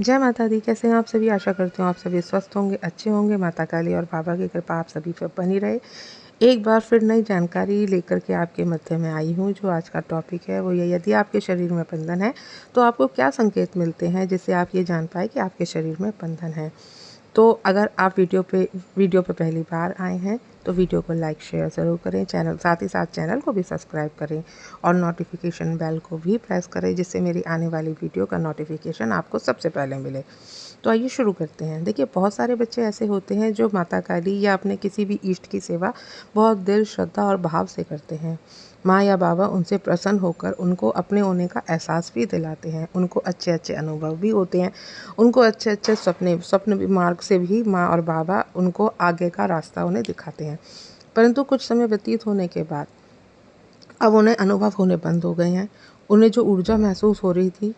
जय माता दी। कैसे हैं आप सभी? आशा करती हूँ आप सभी स्वस्थ होंगे, अच्छे होंगे। माता काली और बाबा की कृपा आप सभी पर बनी रहे। एक बार फिर नई जानकारी लेकर के आपके मध्य में आई हूँ। जो आज का टॉपिक है वो ये, यदि आपके शरीर में बंधन है तो आपको क्या संकेत मिलते हैं जिससे आप ये जान पाए कि आपके शरीर में बंधन है। तो अगर आप वीडियो पे पहली बार आए हैं तो वीडियो को लाइक शेयर ज़रूर करें, साथ ही साथ चैनल को भी सब्सक्राइब करें और नोटिफिकेशन बेल को भी प्रेस करें, जिससे मेरी आने वाली वीडियो का नोटिफिकेशन आपको सबसे पहले मिले। तो आइए शुरू करते हैं। देखिए, बहुत सारे बच्चे ऐसे होते हैं जो माता काली या अपने किसी भी इष्ट की सेवा बहुत दिल, श्रद्धा और भाव से करते हैं। माँ या बाबा उनसे प्रसन्न होकर उनको अपने होने का एहसास भी दिलाते हैं। उनको अच्छे अच्छे अनुभव भी होते हैं। उनको अच्छे अच्छे स्वप्न मार्ग से भी माँ और बाबा उनको आगे का रास्ता उन्हें दिखाते हैं। परंतु कुछ समय व्यतीत होने के बाद अब उन्हें अनुभव होने बंद हो गए हैं। उन्हें जो ऊर्जा महसूस हो रही थी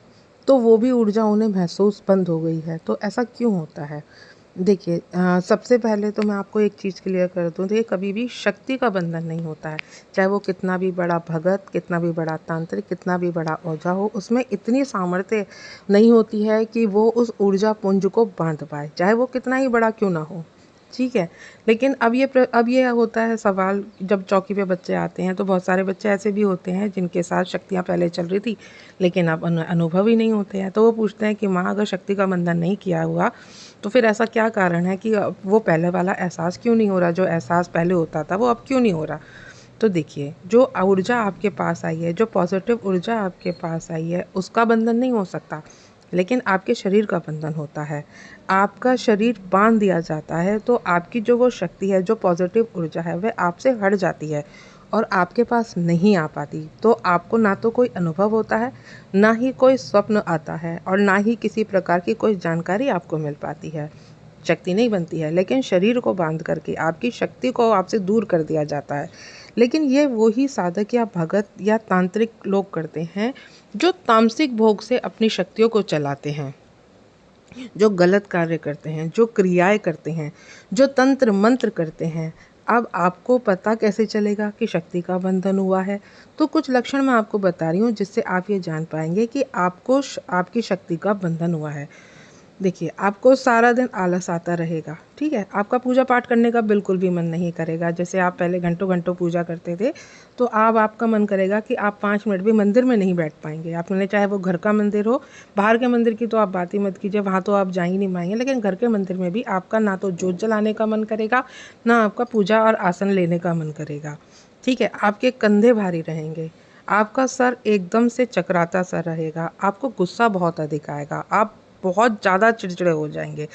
तो वो भी ऊर्जा उन्हें महसूस बंद हो गई है। तो ऐसा क्यों होता है? देखिए, सबसे पहले तो मैं आपको एक चीज़ क्लियर कर दूँ। तो ये कभी भी शक्ति का बंधन नहीं होता है। चाहे वो कितना भी बड़ा भगत, कितना भी बड़ा तांत्रिक, कितना भी बड़ा ओझा हो, उसमें इतनी सामर्थ्य नहीं होती है कि वो उस ऊर्जा पुंज को बांध पाए, चाहे वो कितना ही बड़ा क्यों ना हो। ठीक है। लेकिन अब ये होता है सवाल, जब चौकी पे बच्चे आते हैं तो बहुत सारे बच्चे ऐसे भी होते हैं जिनके साथ शक्तियाँ पहले चल रही थी लेकिन अब अनुभव ही नहीं होते हैं। तो वो पूछते हैं कि माँ, अगर शक्ति का बंधन नहीं किया हुआ तो फिर ऐसा क्या कारण है कि वो पहले वाला एहसास क्यों नहीं हो रहा, जो एहसास पहले होता था वो अब क्यों नहीं हो रहा। तो देखिए, जो ऊर्जा आपके पास आई है, जो पॉजिटिव ऊर्जा आपके पास आई है, उसका बंधन नहीं हो सकता, लेकिन आपके शरीर का बंधन होता है। आपका शरीर बांध दिया जाता है तो आपकी जो वो शक्ति है, जो पॉजिटिव ऊर्जा है, वह आपसे हट जाती है और आपके पास नहीं आ पाती। तो आपको ना तो कोई अनुभव होता है, ना ही कोई स्वप्न आता है और ना ही किसी प्रकार की कोई जानकारी आपको मिल पाती है। शक्ति नहीं बनती है, लेकिन शरीर को बांध करके आपकी शक्ति को आपसे दूर कर दिया जाता है। लेकिन ये वही साधक या भगत या तांत्रिक लोग करते हैं जो तामसिक भोग से अपनी शक्तियों को चलाते हैं, जो गलत कार्य करते हैं, जो क्रियाएं करते हैं, जो तंत्र मंत्र करते हैं। अब आपको पता कैसे चलेगा कि शक्ति का बंधन हुआ है? तो कुछ लक्षण मैं आपको बता रही हूँ जिससे आप ये जान पाएंगे कि आपकी शक्ति का बंधन हुआ है। देखिए, आपको सारा दिन आलस आता रहेगा। ठीक है, आपका पूजा पाठ करने का बिल्कुल भी मन नहीं करेगा। जैसे आप पहले घंटों घंटों पूजा करते थे, तो अब आपका मन करेगा कि आप 5 मिनट भी मंदिर में नहीं बैठ पाएंगे। आपने, चाहे वो घर का मंदिर हो, बाहर के मंदिर की तो आप बात ही मत कीजिए, वहाँ तो आप जा ही नहीं पाएंगे। लेकिन घर के मंदिर में भी आपका ना तो जोत जलाने का मन करेगा, ना आपका पूजा और आसन लेने का मन करेगा। ठीक है, आपके कंधे भारी रहेंगे, आपका सर एकदम से चकराता सा रहेगा, आपको गुस्सा बहुत अधिक आएगा, आप बहुत ज़्यादा चिड़चिड़े हो जाएंगे।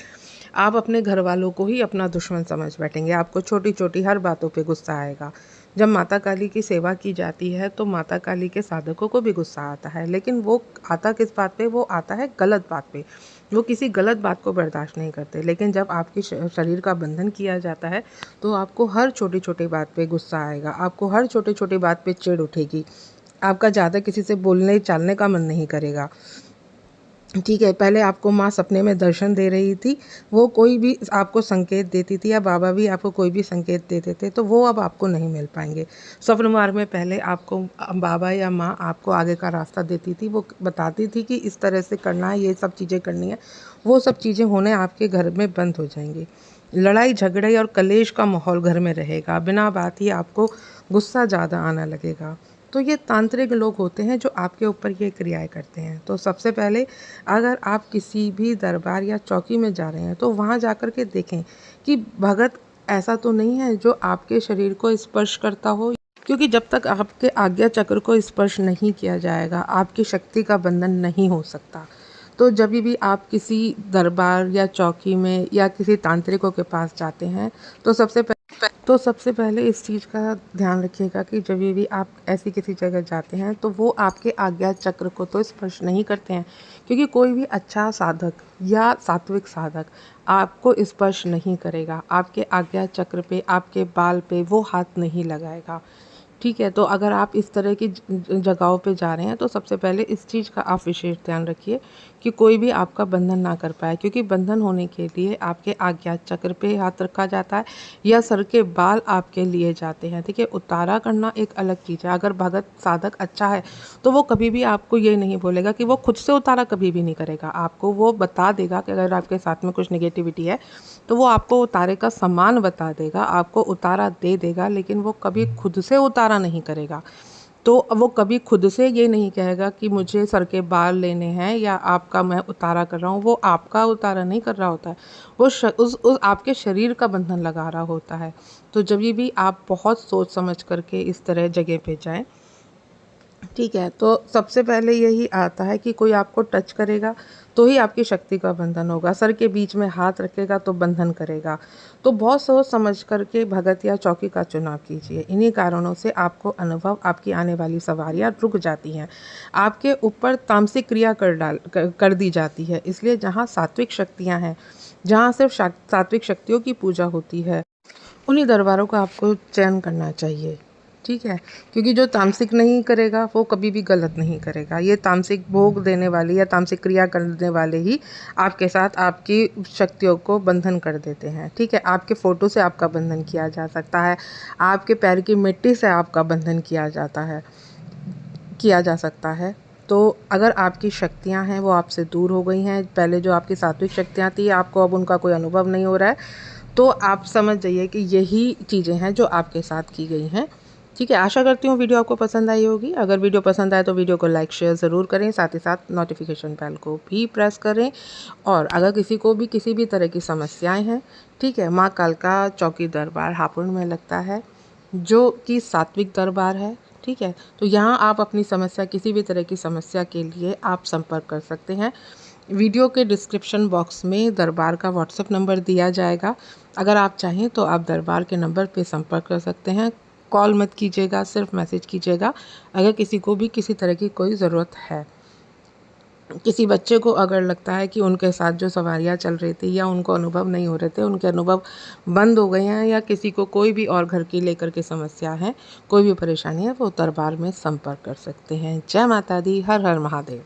आप अपने घर वालों को ही अपना दुश्मन समझ बैठेंगे। आपको छोटी छोटी हर बातों पे गुस्सा आएगा। जब माता काली की सेवा की जाती है तो माता काली के साधकों को भी गुस्सा आता है, लेकिन वो आता किस बात पे? वो आता है गलत बात पे। वो किसी गलत बात को बर्दाश्त नहीं करते। लेकिन जब आपके शरीर का बंधन किया जाता है तो आपको हर छोटी छोटी बात पे गुस्सा आएगा, आपको हर छोटी छोटी बात पे चिढ़ उठेगी, आपका ज़्यादा किसी से बोलने चालने का मन नहीं करेगा। ठीक है, पहले आपको माँ सपने में दर्शन दे रही थी, वो कोई भी आपको संकेत देती थी या बाबा भी आपको कोई भी संकेत देते थे, तो वो अब आपको नहीं मिल पाएंगे। स्वप्न मार्ग में पहले आपको बाबा या माँ आपको आगे का रास्ता देती थी, वो बताती थी कि इस तरह से करना है, ये सब चीज़ें करनी है। वो सब चीज़ें होने आपके घर में बंद हो जाएंगी। लड़ाई झगड़े और कलेश का माहौल घर में रहेगा। बिना बात ही आपको गुस्सा ज़्यादा आना लगेगा। तो ये तांत्रिक लोग होते हैं जो आपके ऊपर ये क्रियाएं करते हैं। तो सबसे पहले, अगर आप किसी भी दरबार या चौकी में जा रहे हैं तो वहाँ जा कर के देखें कि भगत ऐसा तो नहीं है जो आपके शरीर को स्पर्श करता हो, क्योंकि जब तक आपके आज्ञा चक्र को स्पर्श नहीं किया जाएगा आपकी शक्ति का बंधन नहीं हो सकता। तो जब भी आप किसी दरबार या चौकी में या किसी तांत्रिकों के पास जाते हैं तो सबसे पहले इस चीज़ का ध्यान रखिएगा कि जब भी आप ऐसी किसी जगह जाते हैं तो वो आपके आज्ञा चक्र को तो स्पर्श नहीं करते हैं, क्योंकि कोई भी अच्छा साधक या सात्विक साधक आपको स्पर्श नहीं करेगा। आपके आज्ञा चक्र पे, आपके बाल पे वो हाथ नहीं लगाएगा। ठीक है, तो अगर आप इस तरह की जगहों पे जा रहे हैं तो सबसे पहले इस चीज़ का आप विशेष ध्यान रखिए, कि कोई भी आपका बंधन ना कर पाए, क्योंकि बंधन होने के लिए आपके आज्ञा चक्र पे हाथ रखा जाता है या सर के बाल आपके लिए जाते हैं। ठीक है, उतारा करना एक अलग चीज़ है। अगर भगत साधक अच्छा है तो वो कभी भी आपको ये नहीं बोलेगा कि वो खुद से उतारा कभी भी नहीं करेगा। आपको वो बता देगा कि अगर आपके साथ में कुछ नेगेटिविटी है तो वो आपको उतारे का सामान बता देगा, आपको उतारा दे देगा, लेकिन वो कभी खुद से उतारा नहीं करेगा। तो वो कभी खुद से ये नहीं कहेगा कि मुझे सर के बाल लेने हैं या आपका मैं उतारा कर रहा हूँ। वो आपका उतारा नहीं कर रहा होता है, वो उस आपके शरीर का बंधन लगा रहा होता है। तो जब ये भी आप बहुत सोच समझ करके इस तरह जगह पे जाएं, ठीक है, तो सबसे पहले यही आता है कि कोई आपको टच करेगा तो ही आपकी शक्ति का बंधन होगा। सर के बीच में हाथ रखेगा तो बंधन करेगा। तो बहुत सोच समझ करके भगत या चौकी का चुनाव कीजिए। इन्हीं कारणों से आपको अनुभव, आपकी आने वाली सवारियां रुक जाती हैं, आपके ऊपर तामसिक क्रिया कर दी जाती है। इसलिए जहाँ सात्विक शक्तियाँ हैं, जहाँ सिर्फ सात्विक शक्तियों की पूजा होती है, उन्हीं दरबारों का आपको चयन करना चाहिए। ठीक है, क्योंकि जो तामसिक नहीं करेगा वो कभी भी गलत नहीं करेगा। ये तामसिक भोग देने वाले या तामसिक क्रिया करने वाले ही आपके साथ आपकी शक्तियों को बंधन कर देते हैं। ठीक है, आपके फ़ोटो से आपका बंधन किया जा सकता है, आपके पैर की मिट्टी से आपका बंधन किया जा सकता है। तो अगर आपकी शक्तियाँ हैं वो आपसे दूर हो गई हैं, पहले जो आपकी सात्विक शक्तियाँ थी आपको अब उनका कोई अनुभव नहीं हो रहा है, तो आप समझ जाइए कि यही चीज़ें हैं जो आपके साथ की गई हैं। ठीक है, आशा करती हूँ वीडियो आपको पसंद आई होगी। अगर वीडियो पसंद आए तो वीडियो को लाइक शेयर ज़रूर करें, साथ ही साथ नोटिफिकेशन बेल को भी प्रेस करें। और अगर किसी को भी किसी भी तरह की समस्याएं हैं, ठीक है, माँ कालका चौकी दरबार हापुड़ में लगता है, जो कि सात्विक दरबार है। ठीक है, तो यहाँ आप अपनी समस्या, किसी भी तरह की समस्या के लिए आप संपर्क कर सकते हैं। वीडियो के डिस्क्रिप्शन बॉक्स में दरबार का व्हाट्सएप नंबर दिया जाएगा। अगर आप चाहें तो आप दरबार के नंबर पे संपर्क कर सकते हैं। कॉल मत कीजिएगा, सिर्फ मैसेज कीजिएगा अगर किसी को भी किसी तरह की कोई ज़रूरत है। किसी बच्चे को अगर लगता है कि उनके साथ जो सवारियाँ चल रही थी या उनको अनुभव नहीं हो रहे थे, उनके अनुभव बंद हो गए हैं, या किसी को कोई भी और घर की लेकर के समस्या है, कोई भी परेशानी है, वो दरबार में संपर्क कर सकते हैं। जय माता दी, हर हर महादेव।